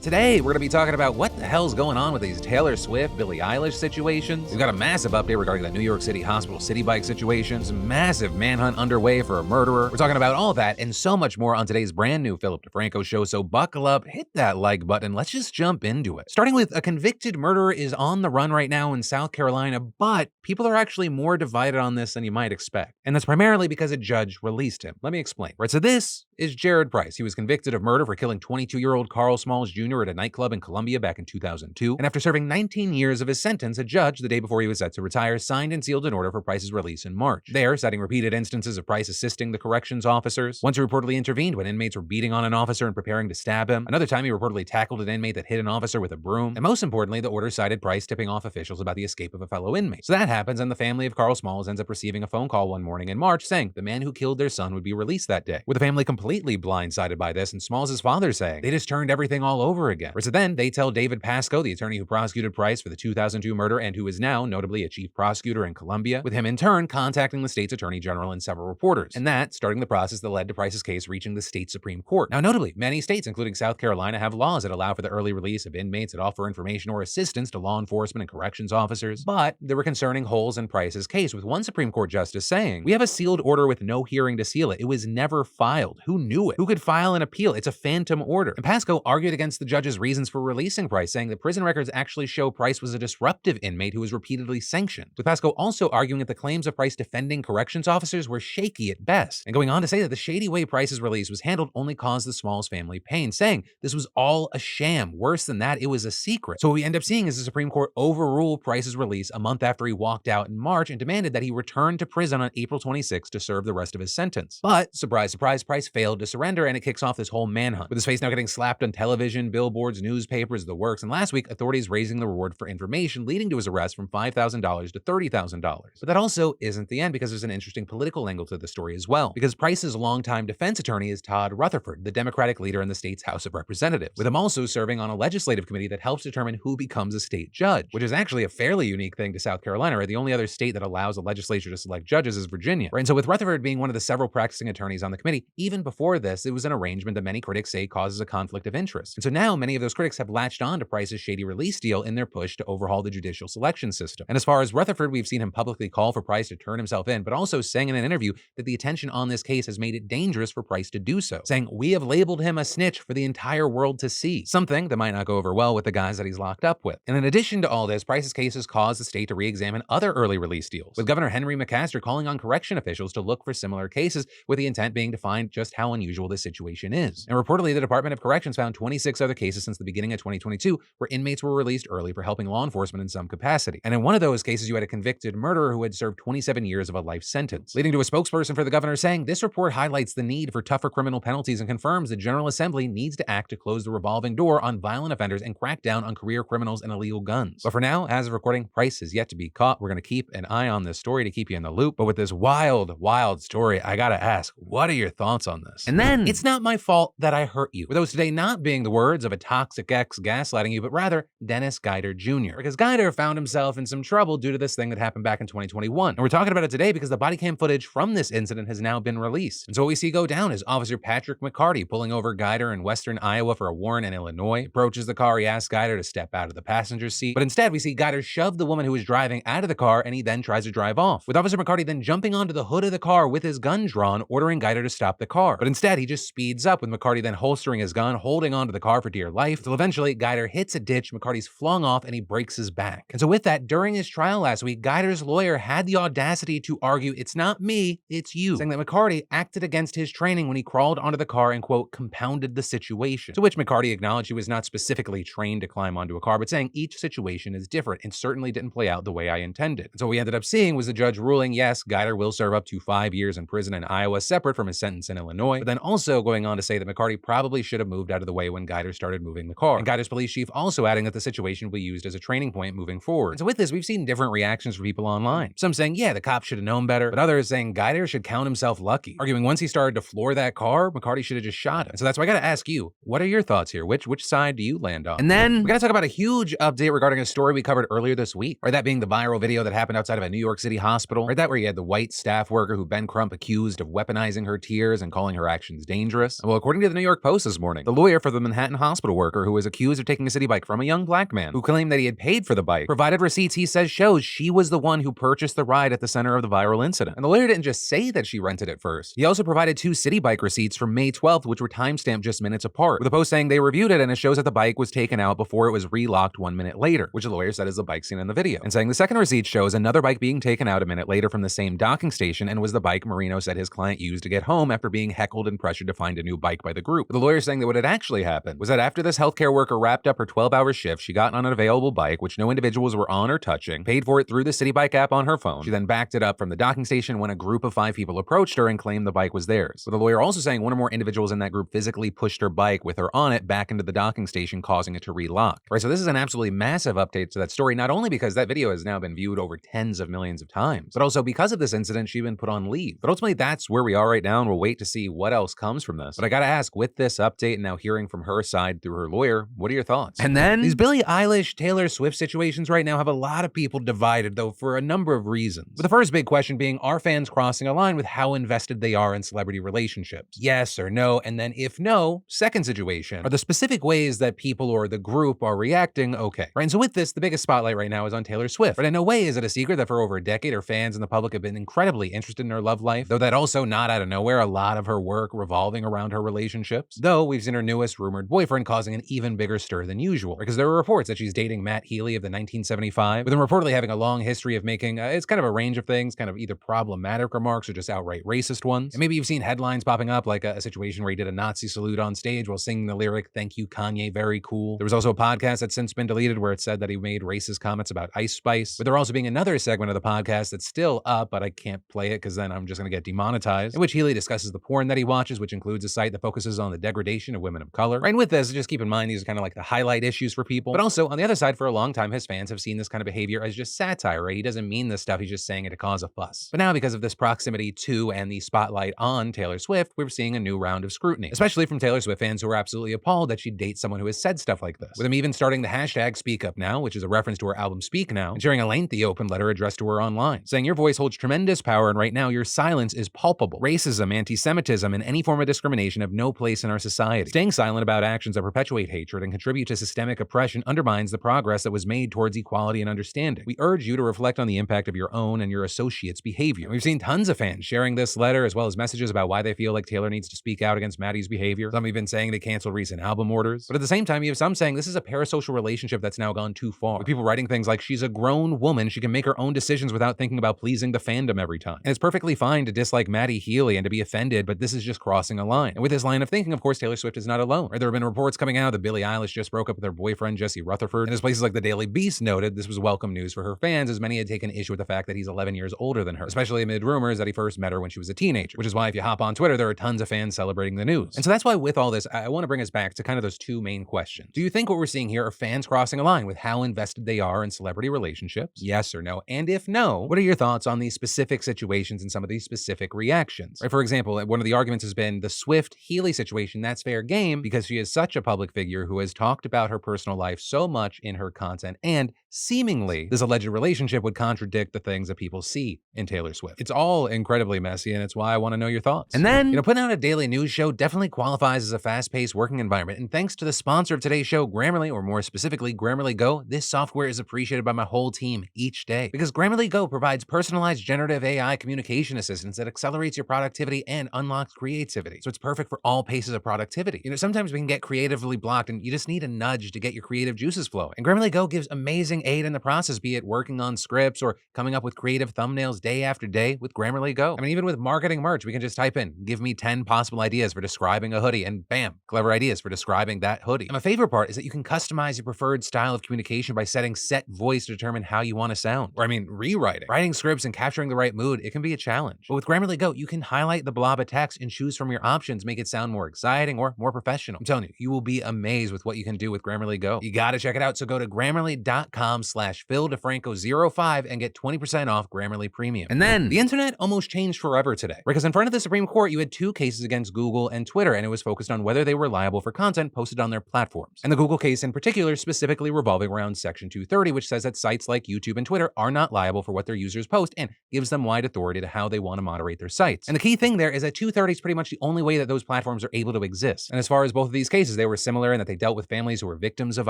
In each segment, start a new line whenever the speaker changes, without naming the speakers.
Today, we're going to be talking about what the hell's going on with these Taylor Swift, Billie Eilish situations. We've got a massive update regarding the New York City hospital city bike situations, massive manhunt underway for a murderer. We're talking about all that and so much more on today's brand new Philip DeFranco show, so buckle up, hit that like button, let's just jump into it. Starting with a convicted murderer is on the run right now in South Carolina, but people are actually more divided on this than you might expect. And that's primarily because a judge released him. Let me explain. Right, so this is Jared Price. He was convicted of murder for killing 22-year-old Carl Smalls Jr. at a nightclub in Columbia back in 2002, and after serving 19 years of his sentence, a judge, the day before he was set to retire, signed and sealed an order for Price's release in March. There, citing repeated instances of Price assisting the corrections officers. Once he reportedly intervened when inmates were beating on an officer and preparing to stab him. Another time, he reportedly tackled an inmate that hit an officer with a broom. And most importantly, the order cited Price tipping off officials about the escape of a fellow inmate. So that happens, and the family of Carl Smalls ends up receiving a phone call one morning in March saying the man who killed their son would be released that day, with the family completely blindsided by this, and Smalls' father saying they just turned everything all over again. So then, they tell David Pasco, the attorney who prosecuted Price for the 2002 murder and who is now notably a chief prosecutor in Columbia, with him in turn contacting the state's attorney general and several reporters, and that starting the process that led to Price's case reaching the state Supreme Court. Now notably, many states, including South Carolina, have laws that allow for the early release of inmates that offer information or assistance to law enforcement and corrections officers, but there were concerning holes in Price's case, with one Supreme Court justice saying, "We have a sealed order with no hearing to seal it. It was never filed. Who knew it? Who could file an appeal? It's a phantom order." And Pasco argued against the judge's reasons for releasing Price, saying that prison records actually show Price was a disruptive inmate who was repeatedly sanctioned, with Pasco also arguing that the claims of Price defending corrections officers were shaky at best, and going on to say that the shady way Price's release was handled only caused the Smalls family pain, saying this was all a sham. Worse than that, it was a secret. So what we end up seeing is the Supreme Court overrule Price's release a month after he walked out in March and demanded that he return to prison on April 26 to serve the rest of his sentence. But, surprise, surprise, Price failed to surrender, and it kicks off this whole manhunt, with his face now getting slapped on television, billboards, newspapers, the works, and last week, authorities raising the reward for information, leading to his arrest from $5,000 to $30,000. But that also isn't the end, because there's an interesting political angle to the story as well, because Price's longtime defense attorney is Todd Rutherford, the Democratic leader in the state's House of Representatives, with him also serving on a legislative committee that helps determine who becomes a state judge, which is actually a fairly unique thing to South Carolina, right? The only other state that allows a legislature to select judges is Virginia, right? And so with Rutherford being one of the several practicing attorneys on the committee, even before this, it was an arrangement that many critics say causes a conflict of interest. And so now many of those critics have latched on to Price's shady release deal in their push to overhaul the judicial selection system. And as far as Rutherford, we've seen him publicly call for Price to turn himself in, but also saying in an interview that the attention on this case has made it dangerous for Price to do so, saying, "We have labeled him a snitch for the entire world to see," something that might not go over well with the guys that he's locked up with. And in addition to all this, Price's case has caused the state to re-examine other early release deals, with Governor Henry McMaster calling on correction officials to look for similar cases, with the intent being to find just how unusual this situation is. And reportedly, the Department of Corrections found 26 other cases since the beginning of 2022 where inmates were released early for helping law enforcement in some capacity. And in one of those cases, you had a convicted murderer who had served 27 years of a life sentence, leading to a spokesperson for the governor saying, "This report highlights the need for tougher criminal penalties and confirms the General Assembly needs to act to close the revolving door on violent offenders and crack down on career criminals and illegal guns." But for now, as of recording, Price is yet to be caught. We're going to keep an eye on this story to keep you in the loop. But with this wild, wild story, I gotta ask, what are your thoughts on this? And then, it's not my fault that I hurt you, with those today not being the words of a toxic ex gaslighting you, but rather Dennis Guider Jr. Because Guider found himself in some trouble due to this thing that happened back in 2021. And we're talking about it today because the body cam footage from this incident has now been released. And so what we see go down is Officer Patrick McCarty pulling over Guider in western Iowa for a warrant in Illinois. Approaches the car, he asks Guider to step out of the passenger seat, but instead we see Guider shove the woman who was driving out of the car, and he then tries to drive off, with Officer McCarty then jumping onto the hood of the car with his gun drawn, ordering Guider to stop the car. But instead, he just speeds up, with McCarty then holstering his gun, holding onto the car for dear life, until eventually Guider hits a ditch, McCarty's flung off, and he breaks his back. And so with that, during his trial last week, Guider's lawyer had the audacity to argue, "It's not me, it's you," saying that McCarty acted against his training when he crawled onto the car and, quote, compounded the situation. To which McCarty acknowledged he was not specifically trained to climb onto a car, but saying each situation is different and certainly didn't play out the way I intended. And so what we ended up seeing was the judge ruling, yes, Guider will serve up to 5 years in prison in Iowa, separate from his sentence in Illinois, but then also going on to say that McCarty probably should have moved out of the way when Guider started moving the car. And Guider's police chief also adding that the situation will be used as a training point moving forward. And so with this, we've seen different reactions from people online. Some saying, yeah, the cop should have known better, but others saying Guider should count himself lucky, arguing once he started to floor that car, McCarty should have just shot him. And so that's why I gotta ask you, what are your thoughts here? Which side do you land on? And then we gotta talk about a huge update regarding a story we covered earlier this week, right? That being the viral video that happened outside of a New York City hospital, right? That where you had the white staff worker who Ben Crump accused of weaponizing her tears and calling her her actions dangerous? Well, according to the New York Post this morning, the lawyer for the Manhattan hospital worker who was accused of taking a city bike from a young black man who claimed that he had paid for the bike provided receipts he says shows she was the one who purchased the ride at the center of the viral incident. And the lawyer didn't just say that she rented it first. He also provided 2 city bike receipts from May 12th, which were timestamped just minutes apart, with the Post saying they reviewed it and it shows that the bike was taken out before it was relocked 1 minute later, which the lawyer said is the bike seen in the video, and saying the second receipt shows another bike being taken out a minute later from the same docking station and was the bike Marino said his client used to get home after being heckled and pressured to find a new bike by the group. The lawyer saying that what had actually happened was that after this healthcare worker wrapped up her 12-hour shift, she got on an available bike, which no individuals were on or touching, paid for it through the City Bike app on her phone. She then backed it up from the docking station when a group of 5 people approached her and claimed the bike was theirs. With the lawyer also saying one or more individuals in that group physically pushed her bike with her on it back into the docking station, causing it to relock. Right, so this is an absolutely massive update to that story, not only because that video has now been viewed over tens of millions of times, but also because of this incident, she's been put on leave. But ultimately, that's where we are right now, and we'll wait to see what else comes from this. But I gotta ask, with this update and now hearing from her side through her lawyer, what are your thoughts? And then, these Billie Eilish, Taylor Swift situations right now have a lot of people divided, though, for a number of reasons. With the first big question being, are fans crossing a line with how invested they are in celebrity relationships? Yes or no? And then if no, second situation, are the specific ways that people or the group are reacting okay? Right, and so with this, the biggest spotlight right now is on Taylor Swift. But in no way is it a secret that for over a decade, her fans and the public have been incredibly interested in her love life, though that also not out of nowhere, a lot of her work revolving around her relationships. Though we've seen her newest rumored boyfriend causing an even bigger stir than usual, because there are reports that she's dating Matt Healy of the 1975, with him reportedly having a long history of making, it's kind of a range of things, kind of either problematic remarks or just outright racist ones. And maybe you've seen headlines popping up like a situation where he did a Nazi salute on stage while singing the lyric, "Thank you, Kanye, very cool." There was also a podcast that's since been deleted where it said that he made racist comments about Ice Spice, but there also being another segment of the podcast that's still up, but I can't play it because then I'm just going to get demonetized, in which Healy discusses the porn that he watches, which includes a site that focuses on the degradation of women of color. Right, and with this, just keep in mind these are kind of like the highlight issues for people, but also on the other side, for a long time, his fans have seen this kind of behavior as just satire, right? He doesn't mean this stuff, he's just saying it to cause a fuss. But now, because of this proximity to and the spotlight on Taylor Swift, we're seeing a new round of scrutiny, especially from Taylor Swift fans who are absolutely appalled that she dates someone who has said stuff like this, with him even starting the hashtag #SpeakUpNow, which is a reference to her album Speak Now, and sharing a lengthy open letter addressed to her online, saying your voice holds tremendous power and right now your silence is palpable. Racism, anti-Semitism, and any form of discrimination have no place in our society. Staying silent about actions that perpetuate hatred and contribute to systemic oppression undermines the progress that was made towards equality and understanding. We urge you to reflect on the impact of your own and your associates' behavior. We've seen tons of fans sharing this letter as well as messages about why they feel like Taylor needs to speak out against Maddie's behavior. Some have been saying they canceled recent album orders. But at the same time, you have some saying this is a parasocial relationship that's now gone too far, with people writing things like, she's a grown woman, she can make her own decisions without thinking about pleasing the fandom every time. And it's perfectly fine to dislike Maddie Healy and to be offended, but this is just crossing a line. And with this line of thinking, of course, Taylor Swift is not alone. Right? There have been reports coming out that Billie Eilish just broke up with her boyfriend, Jesse Rutherford. And as places like the Daily Beast noted, this was welcome news for her fans, as many had taken issue with the fact that he's 11 years older than her, especially amid rumors that he first met her when she was a teenager, which is why if you hop on Twitter, there are tons of fans celebrating the news. And so that's why with all this, I want to bring us back to kind of those two main questions. Do you think what we're seeing here are fans crossing a line with how invested they are in celebrity relationships? Yes or no? And if no, what are your thoughts on these specific situations and some of these specific reactions? Right, for example, one of the arguments has been the Swift-Healy situation, that's fair game because she is such a public figure who has talked about her personal life so much in her content, and seemingly this alleged relationship would contradict the things that people see in Taylor Swift. It's all incredibly messy, and it's why I want to know your thoughts. And then, putting out a daily news show definitely qualifies as a fast-paced working environment, and thanks to the sponsor of today's show, Grammarly, or more specifically, Grammarly Go, this software is appreciated by my whole team each day, because Grammarly Go provides personalized generative AI communication assistance that accelerates your productivity and unlocks creativity. So it's perfect for all paces of productivity. Sometimes we can get creatively blocked, and you just need a nudge to get your creative juices flowing. And Grammarly Go gives amazing aid in the process, be it working on scripts or coming up with creative thumbnails day after day with Grammarly Go. I mean, even with marketing merch, we can just type in, give me 10 possible ideas for describing a hoodie, and bam, clever ideas for describing that hoodie. And my favorite part is that you can customize your preferred style of communication by setting set voice to determine how you want to sound. Or rewriting. Writing scripts and capturing the right mood, it can be a challenge. But with Grammarly Go, you can highlight the blob of text and choose from your options, make it sound more exciting or more professional. I'm telling you, you will be amazed with what you can do with Grammarly Go. You gotta check it out, so go to Grammarly.com/PhilDeFranco05 and get 20% off Grammarly Premium. And then, the internet almost changed forever today, because in front of the Supreme Court, you had 2 cases against Google and Twitter, and it was focused on whether they were liable for content posted on their platforms. And the Google case in particular specifically revolving around Section 230, which says that sites like YouTube and Twitter are not liable for what their users post and gives them wide authority to how they want to moderate their sites. And the key thing there is that 230 Party is pretty much the only way that those platforms are able to exist. And as far as both of these cases, they were similar in that they dealt with families who were victims of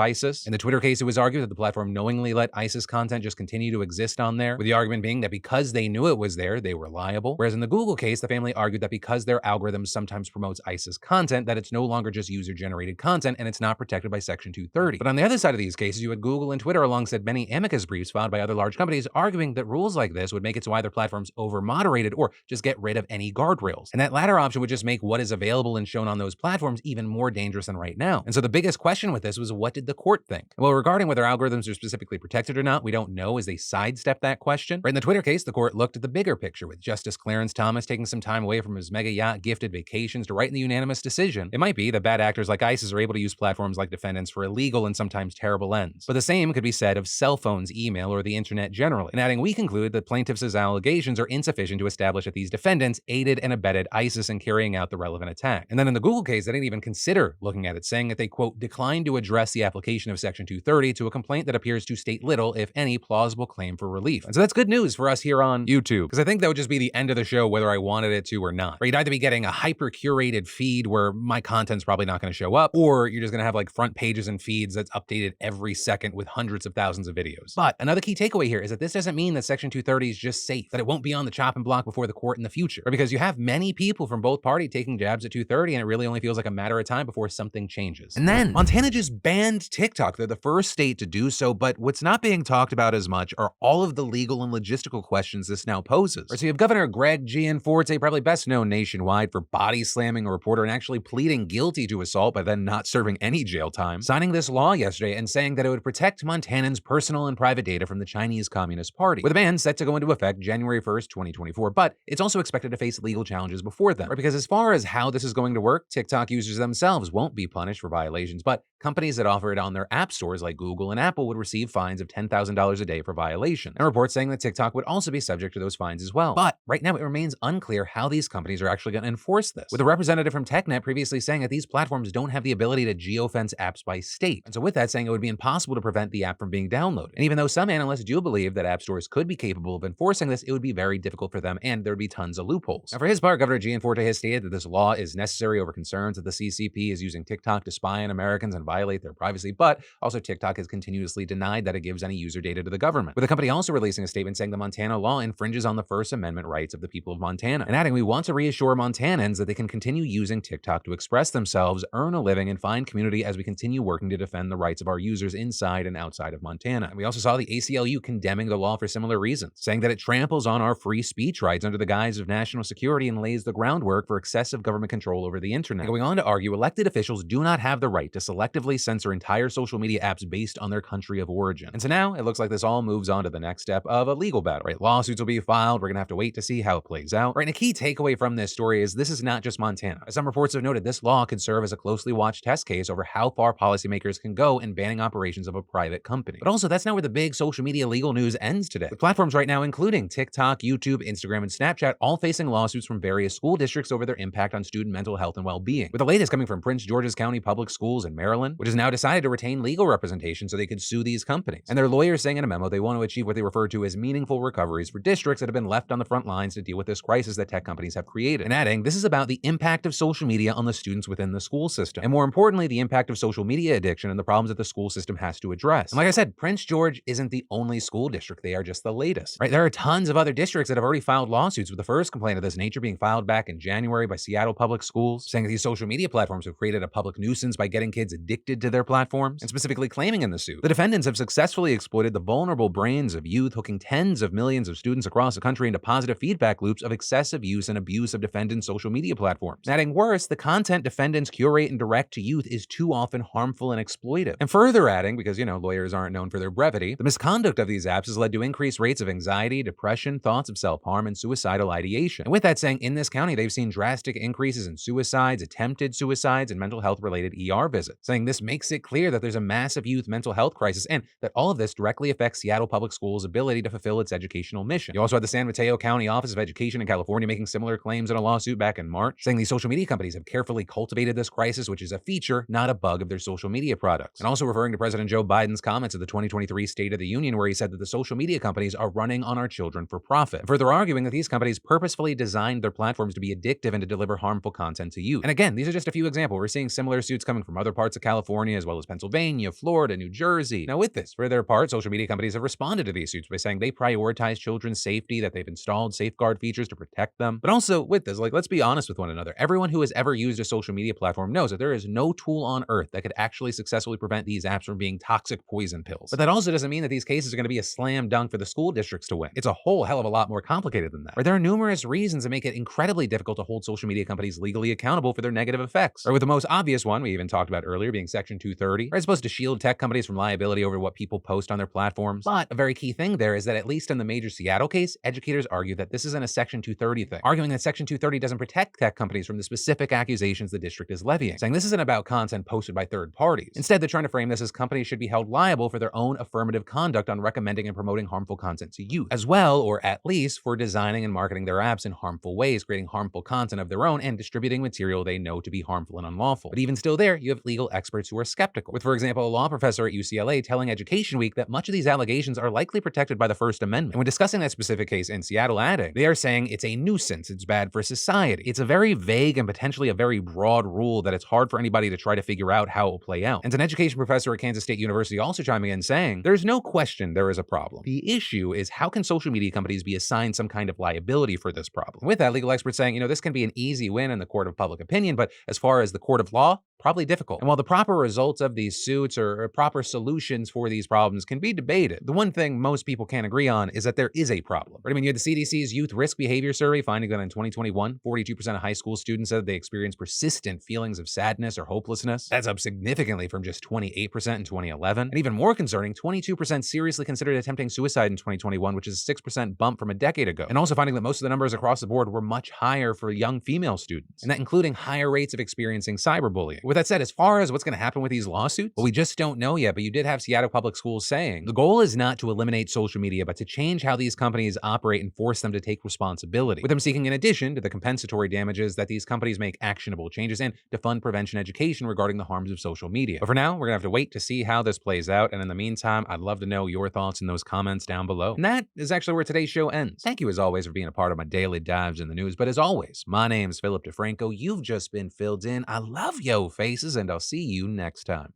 ISIS. In the Twitter case, it was argued that the platform knowingly let ISIS content just continue to exist on there, with the argument being that because they knew it was there, they were liable. Whereas in the Google case, the family argued that because their algorithm sometimes promotes ISIS content, that it's no longer just user-generated content and it's not protected by Section 230. But on the other side of these cases, you had Google and Twitter alongside many amicus briefs filed by other large companies arguing that rules like this would make it so either platforms over-moderated or just get rid of any guardrails. And that latter option would just make what is available and shown on those platforms even more dangerous than right now. And so the biggest question with this was, what did the court think? Well, regarding whether algorithms are specifically protected or not, we don't know as they sidestep that question. Right in the Twitter case, the court looked at the bigger picture, with Justice Clarence Thomas taking some time away from his mega yacht gifted vacations to write in the unanimous decision. It might be that bad actors like ISIS are able to use platforms like defendants for illegal and sometimes terrible ends. But the same could be said of cell phones, email, or the internet generally. And adding, we conclude that plaintiffs' allegations are insufficient to establish that these defendants aided and abetted ISIS in carrying out the relevant attack. And then in the Google case, they didn't even consider looking at it, saying that they, quote, declined to address the application of Section 230 to a complaint that appears to state little, if any, plausible claim for relief. And so that's good news for us here on YouTube, because I think that would just be the end of the show whether I wanted it to or not. Right? You'd either be getting a hyper-curated feed where my content's probably not going to show up, or you're just going to have like front pages and feeds that's updated every second with hundreds of thousands of videos. But another key takeaway here is that this doesn't mean that Section 230 is just safe, that it won't be on the chopping block before the court in the future. Right? Because you have many people from both parties taking jabs at 230, and it really only feels like a matter of time before something changes. And then Montana just banned TikTok. They're the first state to do so, but what's not being talked about as much are all of the legal and logistical questions this now poses. Right, so you have Governor Greg Gianforte, probably best known nationwide for body slamming a reporter and actually pleading guilty to assault by then not serving any jail time, signing this law yesterday and saying that it would protect Montanans' personal and private data from the Chinese Communist Party, with a ban set to go into effect January 1st, 2024, but it's also expected to face legal challenges before then. Right? Because as far as how this is going to work, TikTok users themselves won't be punished for violations, but companies that offer it on their app stores like Google and Apple would receive fines of $10,000 a day for violation, and reports saying that TikTok would also be subject to those fines as well. But right now, it remains unclear how these companies are actually going to enforce this, with a representative from TechNet previously saying that these platforms don't have the ability to geofence apps by state. And so with that, saying it would be impossible to prevent the app from being downloaded. And even though some analysts do believe that app stores could be capable of enforcing this, it would be very difficult for them, and there would be tons of loopholes. Now, for his part, Governor Gianforte has stated that this law is necessary over concerns that the CCP is using TikTok to spy on Americans and violate their privacy, but also TikTok has continuously denied that it gives any user data to the government, with the company also releasing a statement saying the Montana law infringes on the First Amendment rights of the people of Montana, and adding, we want to reassure Montanans that they can continue using TikTok to express themselves, earn a living, and find community as we continue working to defend the rights of our users inside and outside of Montana. And we also saw the ACLU condemning the law for similar reasons, saying that it tramples on our free speech rights under the guise of national security and lays the groundwork for excessive government control over the internet. And going on to argue, elected officials do not have the right to selectively censor entire social media apps based on their country of origin. And so now it looks like this all moves on to the next step of a legal battle. Right? Lawsuits will be filed. We're going to have to wait to see how it plays out. Right? And a key takeaway from this story is this is not just Montana. As some reports have noted, this law could serve as a closely watched test case over how far policymakers can go in banning operations of a private company. But also, that's not where the big social media legal news ends today. With platforms right now, including TikTok, YouTube, Instagram, and Snapchat, all facing lawsuits from various school districts over their impact on student mental health and well-being. With the latest coming from Prince George's County Public Schools in Maryland, which has now decided to retain legal representation so they could sue these companies. And their lawyers saying in a memo they want to achieve what they refer to as meaningful recoveries for districts that have been left on the front lines to deal with this crisis that tech companies have created. And adding, this is about the impact of social media on the students within the school system. And more importantly, the impact of social media addiction and the problems that the school system has to address. And like I said, Prince George isn't the only school district. They are just the latest. Right? There are tons of other districts that have already filed lawsuits, with the first complaint of this nature being filed back in January by Seattle Public Schools, saying that these social media platforms have created a public nuisance by getting kids addicted to their platforms, and specifically claiming in the suit, the defendants have successfully exploited the vulnerable brains of youth, hooking tens of millions of students across the country into positive feedback loops of excessive use and abuse of defendants' social media platforms. Adding worse, the content defendants curate and direct to youth is too often harmful and exploitive. And further adding, because, lawyers aren't known for their brevity, the misconduct of these apps has led to increased rates of anxiety, depression, thoughts of self-harm, and suicidal ideation. And with that saying, in this county, they've seen drastic increases in suicides, attempted suicides, and mental health-related ER visits, saying saying this makes it clear that there's a massive youth mental health crisis and that all of this directly affects Seattle Public Schools' ability to fulfill its educational mission. You also had the San Mateo County Office of Education in California making similar claims in a lawsuit back in March, saying these social media companies have carefully cultivated this crisis, which is a feature, not a bug of their social media products. And also referring to President Joe Biden's comments at the 2023 State of the Union, where he said that the social media companies are running on our children for profit. And further arguing that these companies purposefully designed their platforms to be addictive and to deliver harmful content to youth. And again, these are just a few examples. We're seeing similar suits coming from other parts of California, as well as Pennsylvania, Florida, New Jersey. Now with this, for their part, social media companies have responded to these suits by saying they prioritize children's safety, that they've installed safeguard features to protect them. But also with this, let's be honest with one another. Everyone who has ever used a social media platform knows that there is no tool on earth that could actually successfully prevent these apps from being toxic poison pills. But that also doesn't mean that these cases are going to be a slam dunk for the school districts to win. It's a whole hell of a lot more complicated than that. Or there are numerous reasons that make it incredibly difficult to hold social media companies legally accountable for their negative effects. Or with the most obvious one we even talked about earlier being Section 230, where it's supposed to shield tech companies from liability over what people post on their platforms. But a very key thing there is that at least in the major Seattle case, educators argue that this isn't a Section 230 thing, arguing that Section 230 doesn't protect tech companies from the specific accusations the district is levying, saying this isn't about content posted by third parties. Instead, they're trying to frame this as companies should be held liable for their own affirmative conduct on recommending and promoting harmful content to youth, as well, or at least for designing and marketing their apps in harmful ways, creating harmful content of their own, and distributing material they know to be harmful and unlawful. But even still there, you have legal experts who are skeptical, with, for example, a law professor at UCLA telling Education Week that much of these allegations are likely protected by the First Amendment. And when discussing that specific case in Seattle, adding, they are saying it's a nuisance, it's bad for society. It's a very vague and potentially a very broad rule that it's hard for anybody to try to figure out how it will play out. And an education professor at Kansas State University also chiming in saying, there's no question there is a problem. The issue is how can social media companies be assigned some kind of liability for this problem? With that, legal experts saying, this can be an easy win in the court of public opinion, but as far as the court of law, probably difficult. And while the proper results of these suits or proper solutions for these problems can be debated, the one thing most people can't agree on is that there is a problem. Right? I mean, you had the CDC's Youth Risk Behavior Survey finding that in 2021, 42% of high school students said they experienced persistent feelings of sadness or hopelessness. That's up significantly from just 28% in 2011. And even more concerning, 22% seriously considered attempting suicide in 2021, which is a 6% bump from a decade ago. And also finding that most of the numbers across the board were much higher for young female students, and that including higher rates of experiencing cyberbullying. With that said, as far as what's going to happen with these lawsuits, well, we just don't know yet, but you did have Seattle Public Schools saying the goal is not to eliminate social media, but to change how these companies operate and force them to take responsibility, with them seeking, in addition to the compensatory damages, that these companies make actionable changes and to fund prevention education regarding the harms of social media. But for now, we're going to have to wait to see how this plays out, and in the meantime, I'd love to know your thoughts in those comments down below. And that is actually where today's show ends. Thank you as always for being a part of my daily dives in the news, but as always, my name's Philip DeFranco. You've just been filled in. I love yo faces, and I'll see you next time.